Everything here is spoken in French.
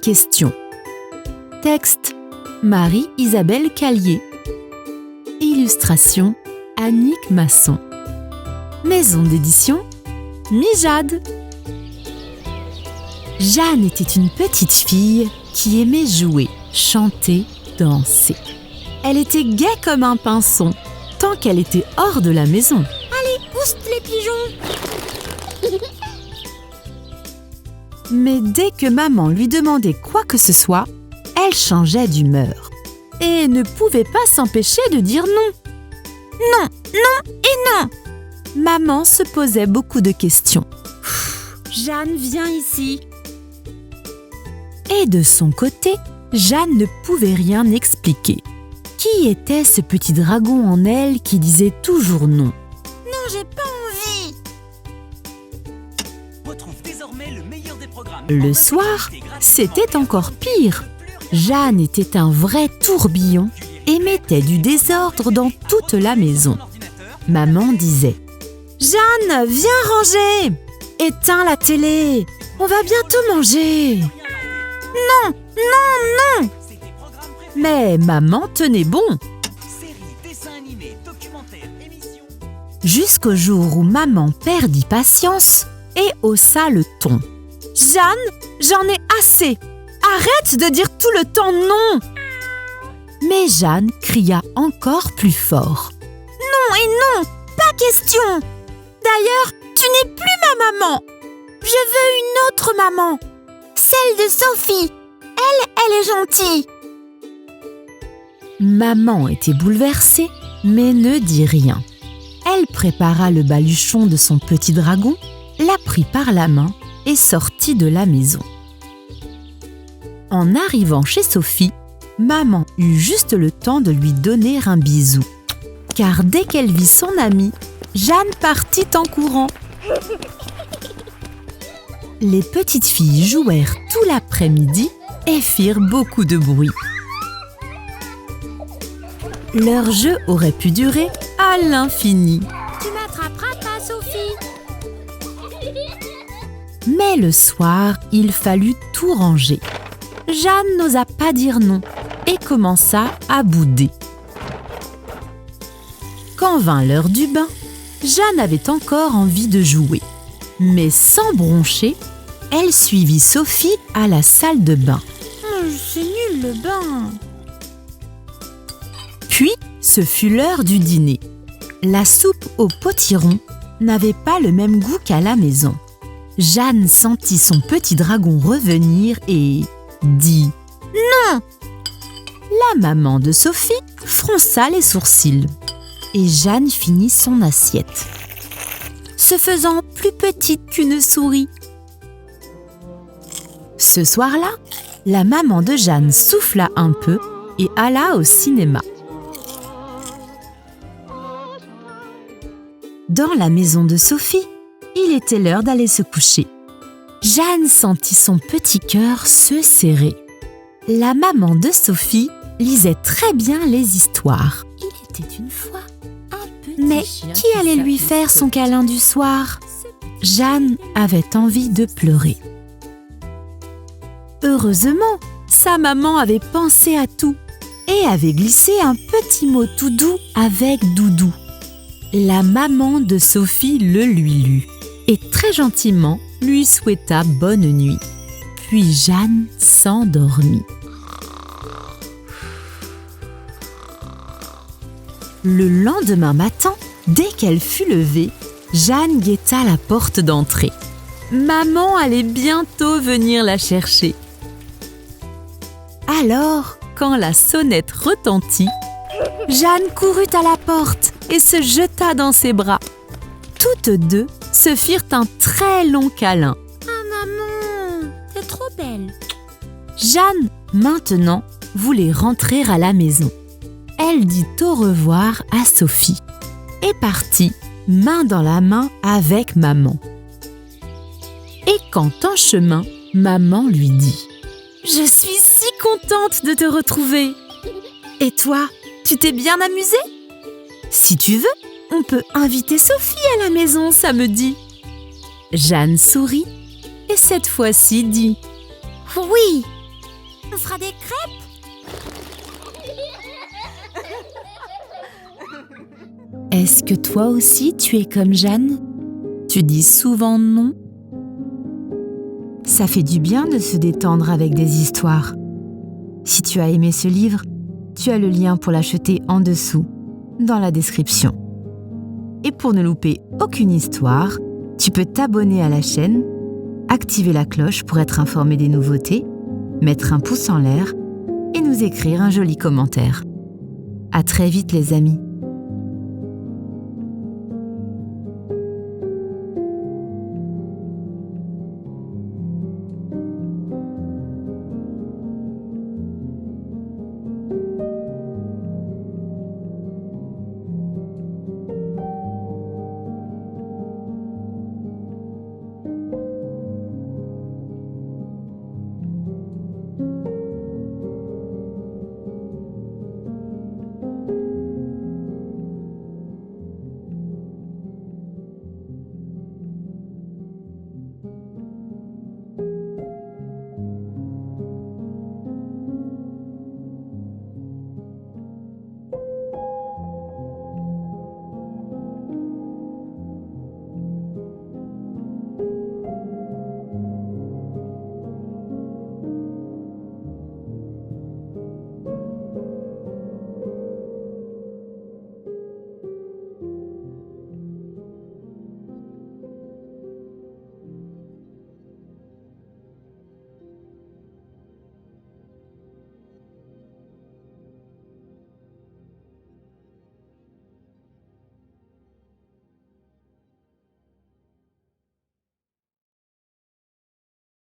questions. Texte Marie-Isabelle Callier. Illustration Annick Masson. Maison d'édition Mijade. Jeanne était une petite fille qui aimait jouer, chanter, danser. Elle était gaie comme un pinson, tant qu'elle était hors de la maison. Allez, oust les pigeons! Mais dès que maman lui demandait quoi que ce soit, elle changeait d'humeur et ne pouvait pas s'empêcher de dire non. Non, non et non! Maman se posait beaucoup de questions. Jeanne, viens ici. Et de son côté, Jeanne ne pouvait rien expliquer. Qui était ce petit dragon en elle qui disait toujours non? Non, j'ai pas envie. Le soir, c'était encore pire. Jeanne était un vrai tourbillon et mettait du désordre dans toute la maison. Maman disait « Jeanne, viens ranger! Éteins la télé! On va bientôt manger !» Non, non, non! Mais maman tenait bon. Jusqu'au jour où maman perdit patience et haussa le ton. « Jeanne, j'en ai assez! Arrête de dire tout le temps non !» Mais Jeanne cria encore plus fort. « Non et non! Pas question! D'ailleurs, tu n'es plus ma maman! Je veux une autre maman! Celle de Sophie! Elle est gentille! » Maman était bouleversée, mais ne dit rien. Elle prépara le baluchon de son petit dragon, la prit par la main et sortit de la maison. En arrivant chez Sophie, maman eut juste le temps de lui donner un bisou. Car dès qu'elle vit son amie, Jeanne partit en courant. Les petites filles jouèrent tout l'après-midi et firent beaucoup de bruit. Leur jeu aurait pu durer à l'infini. Tu m'attraperas pas, Sophie! Mais le soir, il fallut tout ranger. Jeanne n'osa pas dire non et commença à bouder. Quand vint l'heure du bain, Jeanne avait encore envie de jouer. Mais sans broncher, elle suivit Sophie à la salle de bain. C'est nul le bain! Puis, ce fut l'heure du dîner. La soupe au potiron n'avait pas le même goût qu'à la maison. Jeanne sentit son petit dragon revenir et dit « Non !» La maman de Sophie fronça les sourcils et Jeanne finit son assiette, se faisant plus petite qu'une souris. Ce soir-là, la maman de Jeanne souffla un peu et alla au cinéma. Dans la maison de Sophie, il était l'heure d'aller se coucher. Jeanne sentit son petit cœur se serrer. La maman de Sophie lisait très bien les histoires. Il était une fois un petit Mais chien qui allait lui faire son câlin du soir? Jeanne avait envie de pleurer. Heureusement, sa maman avait pensé à tout et avait glissé un petit mot tout doux avec Doudou. La maman de Sophie le lui lut et très gentiment lui souhaita bonne nuit. Puis Jeanne s'endormit. Le lendemain matin, dès qu'elle fut levée, Jeanne guetta la porte d'entrée. Maman allait bientôt venir la chercher. Alors, quand la sonnette retentit, Jeanne courut à la porte et se jeta dans ses bras. Toutes deux se firent un très long câlin. « Ah maman, t'es trop belle !» Jeanne, maintenant, voulait rentrer à la maison. Elle dit au revoir à Sophie et partit main dans la main avec maman. Et quand en chemin, maman lui dit « Je suis si contente de te retrouver. Et toi, tu t'es bien amusée? Si tu veux, on peut inviter Sophie à la maison samedi. » Jeanne sourit et cette fois-ci dit « Oui, On fera des crêpes? Est-ce que toi aussi tu es comme Jeanne? Tu dis souvent non? Ça fait du bien de se détendre avec des histoires. Si tu as aimé ce livre, tu as le lien pour l'acheter en dessous, dans la description. Et pour ne louper aucune histoire, tu peux t'abonner à la chaîne, activer la cloche pour être informé des nouveautés, mettre un pouce en l'air et nous écrire un joli commentaire. À très vite les amis.